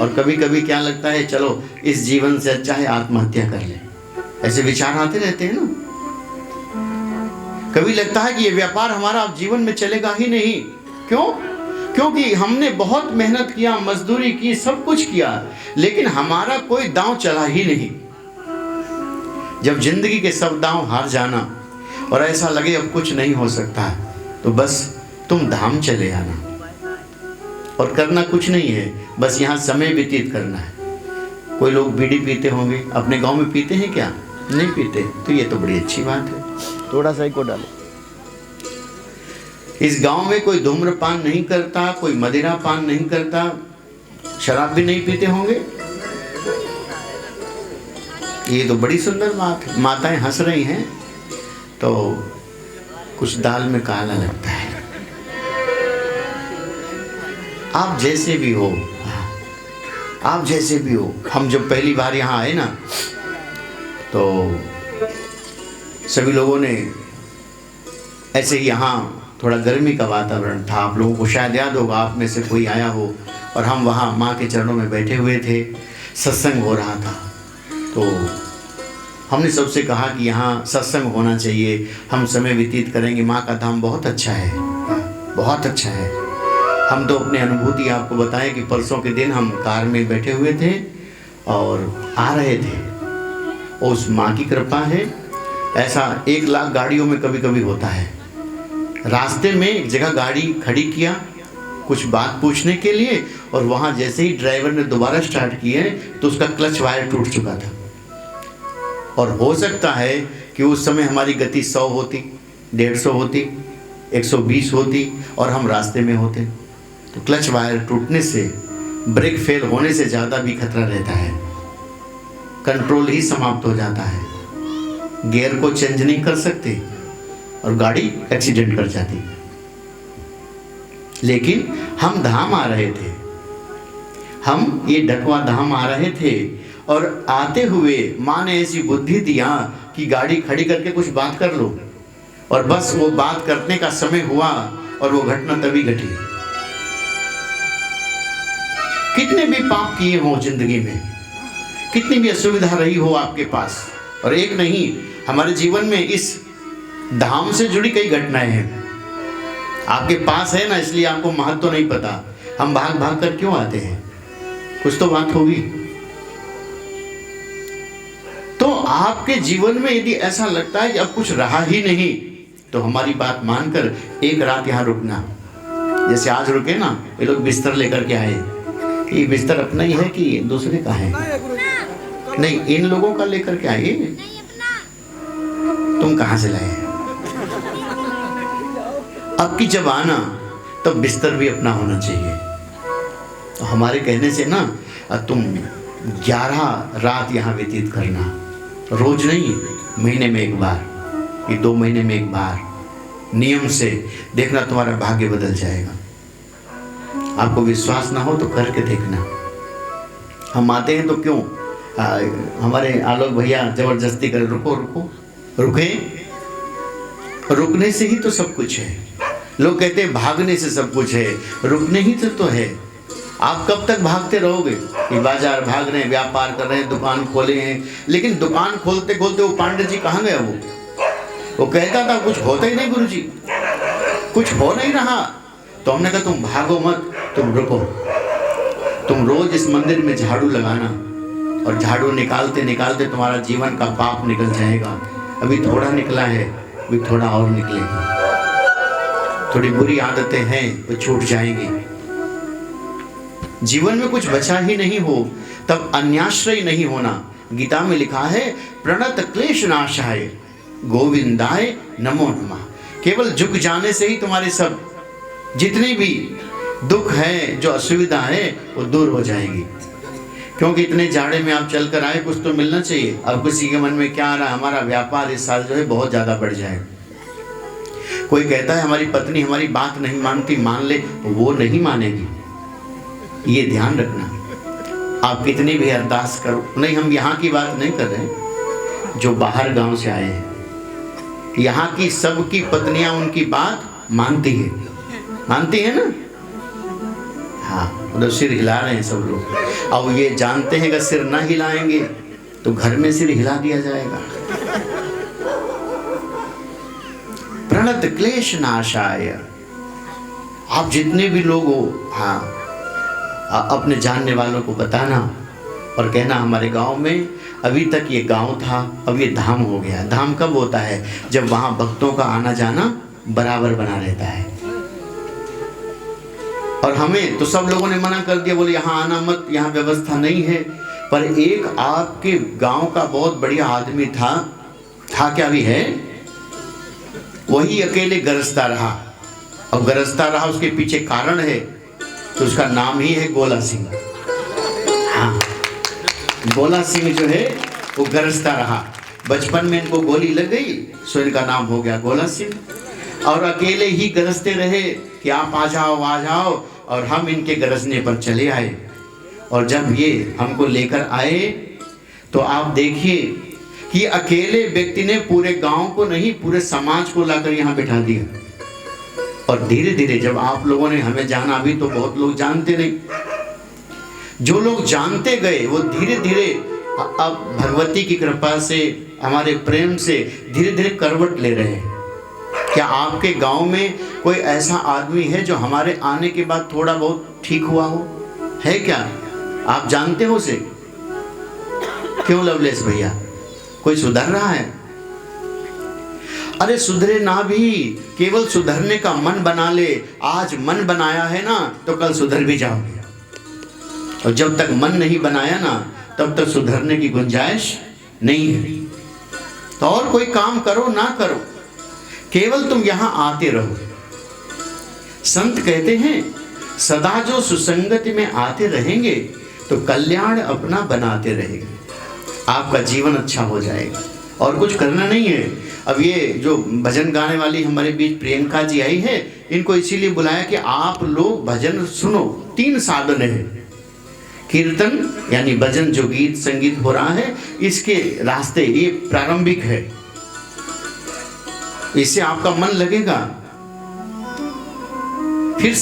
और कभी कभी क्या लगता है, चलो इस जीवन से अच्छा है आत्महत्या कर ले, ऐसे विचार आते रहते हैं ना। कभी लगता है कि ये व्यापार हमारा अब जीवन में चलेगा ही नहीं। क्यों? क्योंकि हमने बहुत मेहनत किया, मजदूरी की, सब कुछ किया, लेकिन हमारा कोई दांव चला ही नहीं। जब जिंदगी के सब दांव हार जाना और ऐसा लगे अब कुछ नहीं हो सकता है, तो बस तुम धाम चले आना। और करना कुछ नहीं है, बस यहाँ समय व्यतीत करना है। कोई लोग बीड़ी पीते होंगे, अपने गांव में पीते हैं क्या? नहीं पीते, तो ये तो बड़ी अच्छी बात है, थोड़ा सा ही को डालो। इस गांव में कोई धूम्रपान नहीं करता, कोई मदिरा पान नहीं करता, शराब भी नहीं पीते होंगे। ये तो बड़ी सुंदर बात है। माताएं हंस रही हैं तो कुछ दाल में काला लगता है। आप जैसे भी हो, आप जैसे भी हो, हम जब पहली बार यहाँ आए ना, तो सभी लोगों ने ऐसे ही, यहाँ थोड़ा गर्मी का वातावरण था, आप लोगों को शायद याद होगा, आप में से कोई आया हो, और हम वहाँ माँ के चरणों में बैठे हुए थे, सत्संग हो रहा था। तो हमने सबसे कहा कि यहाँ सत्संग होना चाहिए, हम समय व्यतीत करेंगे, माँ का धाम बहुत अच्छा है, बहुत अच्छा है। हम तो अपनी अनुभूति आपको बताएं कि परसों के दिन हम कार में बैठे हुए थे और आ रहे थे, उस माँ की कृपा है। ऐसा 1 लाख गाड़ियों में कभी कभी होता है। रास्ते में एक जगह गाड़ी खड़ी किया कुछ बात पूछने के लिए, और वहाँ जैसे ही ड्राइवर ने दोबारा स्टार्ट किए तो उसका क्लच वायर टूट चुका था। और हो सकता है कि उस समय हमारी गति 100 होती, 150 होती, 120 होती, और हम रास्ते में होते। तो क्लच वायर टूटने से, ब्रेक फेल होने से ज़्यादा भी खतरा रहता है। कंट्रोल ही समाप्त हो जाता है, गियर को चेंज नहीं कर सकते और गाड़ी एक्सीडेंट कर जाती। लेकिन हम धाम आ रहे थे, हम ये ढकवा धाम आ रहे थे, और आते हुए माँ ने ऐसी बुद्धि दिया कि गाड़ी खड़ी करके कुछ बात कर लो, और बस वो बात करने का समय हुआ और वो घटना तभी घटी। कितने भी पाप किए हो जिंदगी में, कितनी भी असुविधा रही हो आपके पास, और एक नहीं, हमारे जीवन में इस धाम से जुड़ी कई घटनाएं हैं। आपके पास है ना, इसलिए आपको महत्व तो नहीं पता। हम भाग भाग कर क्यों आते हैं? कुछ तो बात होगी। तो आपके जीवन में यदि ऐसा लगता है कि अब कुछ रहा ही नहीं, तो हमारी बात मानकर एक रात यहाँ रुकना। जैसे आज रुके ना, ये लोग बिस्तर लेकर के आए। ये बिस्तर अपना ही है कि दूसरे का है? नहीं, इन लोगों का लेकर के आए। तुम कहाँ से लाए? अब की जब आना, तब बिस्तर भी अपना होना चाहिए। तो हमारे कहने से ना, तुम 11 रात यहाँ व्यतीत करना, रोज नहीं, महीने में 1 बार, ये 2 महीने में 1 बार, नियम से देखना, तुम्हारा भाग्य बदल जाएगा। आपको विश्वास ना हो तो करके देखना। हम आते हैं तो क्यों, हमारे आलोक भैया जबरदस्ती कर, रुको रुको, रुके, रुकने से ही तो सब कुछ है। लोग कहते हैं भागने से सब कुछ है, रुकने ही से तो है। आप कब तक भागते रहोगे? ये बाजार भाग रहे हैं, व्यापार कर रहे हैं, दुकान खोले हैं, लेकिन दुकान खोलते खोलते वो पांडे जी कहाँ गया? वो कहता था कुछ होता ही नहीं गुरुजी, कुछ हो नहीं रहा। तो हमने कहा तुम भागो मत, तुम रुको। तुम रोज इस मंदिर में झाड़ू लगाना, और झाड़ू निकालते निकालते तुम्हारा जीवन का पाप निकल जाएगा। अभी थोड़ा निकला है, अभी थोड़ा और निकलेगा। थोड़ी बुरी आदतें हैं वो छूट जाएंगी। जीवन में कुछ बचा ही नहीं हो, तब अन्याश्रय नहीं होना। गीता में लिखा है, प्रणत क्लेश नाशाय गोविंदाय नमो नमः। केवल झुक जाने से ही तुम्हारे सब जितने भी दुख है, जो असुविधा है, वो दूर हो जाएगी। क्योंकि इतने जाड़े में आप चल कर आए, कुछ तो मिलना चाहिए। अब किसी के मन में क्या आ रहा है, हमारा व्यापार इस साल जो है बहुत ज़्यादा बढ़ जाएगा। कोई कहता है हमारी पत्नी हमारी बात नहीं मानती, मान ले, वो नहीं मानेगी, ये ध्यान रखना। आप कितनी भी अरदास करो, नहीं, हम यहाँ की बात नहीं कर रहे, जो बाहर गांव से आए हैं, यहाँ की सबकी पत्नियां उनकी बात मानती है ना? हाँ, मतलब सिर हिला रहे हैं सब लोग। अब ये जानते हैं कि सिर ना हिलाएंगे तो घर में सिर हिला दिया जाएगा। प्रणत क्लेश नाशाय। आप जितने भी लोग हो, हाँ, अपने जानने वालों को बताना और कहना हमारे गांव में अभी तक ये गांव था, अब ये धाम हो गया। धाम कब होता है? जब वहां भक्तों का आना जाना बराबर बना रहता है। और हमें तो सब लोगों ने मना कर दिया, बोले यहाँ आना मत, यहाँ व्यवस्था नहीं है। पर एक आपके गांव का बहुत बढ़िया आदमी था क्या भी है, वही अकेले गरजता रहा। और गरजता रहा, उसके पीछे कारण है, तो उसका नाम ही है गोला सिंह। हाँ, गोला सिंह जो है वो गरजता रहा। बचपन में इनको गोली लग गई, सो इनका नाम हो गया गोला सिंह। और अकेले ही गरजते रहे कि आप आ जाओ, और हम इनके गरजने पर चले आए। और जब ये हमको लेकर आए तो आप देखिए कि अकेले व्यक्ति ने पूरे गांव को नहीं, पूरे समाज को लाकर यहाँ बिठा दिया। और धीरे धीरे जब आप लोगों ने हमें जाना, अभी तो बहुत लोग जानते नहीं, जो लोग जानते गए वो धीरे धीरे अब भगवती की कृपा से, हमारे प्रेम से धीरे धीरे करवट ले रहे हैं। क्या आपके गांव में कोई ऐसा आदमी है जो हमारे आने के बाद थोड़ा बहुत ठीक हुआ हो? है क्या? आप जानते हो उसे? क्यों लवलेश भैया, कोई सुधर रहा है? अरे सुधरे ना भी, केवल सुधरने का मन बना ले। आज मन बनाया है ना तो कल सुधर भी जाओगे। और जब तक मन नहीं बनाया ना तब तक सुधरने की गुंजाइश नहीं है। तो और कोई काम करो ना करो, केवल तुम यहां आते रहो। संत कहते हैं सदा जो सुसंगति में आते रहेंगे तो कल्याण अपना बनाते रहेंगे। आपका जीवन अच्छा हो जाएगा और कुछ करना नहीं है। अब ये जो भजन गाने वाली हमारे बीच प्रियंका जी आई है, इनको इसीलिए बुलाया कि आप लोग भजन सुनो। 3 साधन है। कीर्तन यानी भजन, जो गीत संगीत हो रहा है, इसके रास्ते ये प्रारंभिक है, इससे आपका मन लगेगा। फिर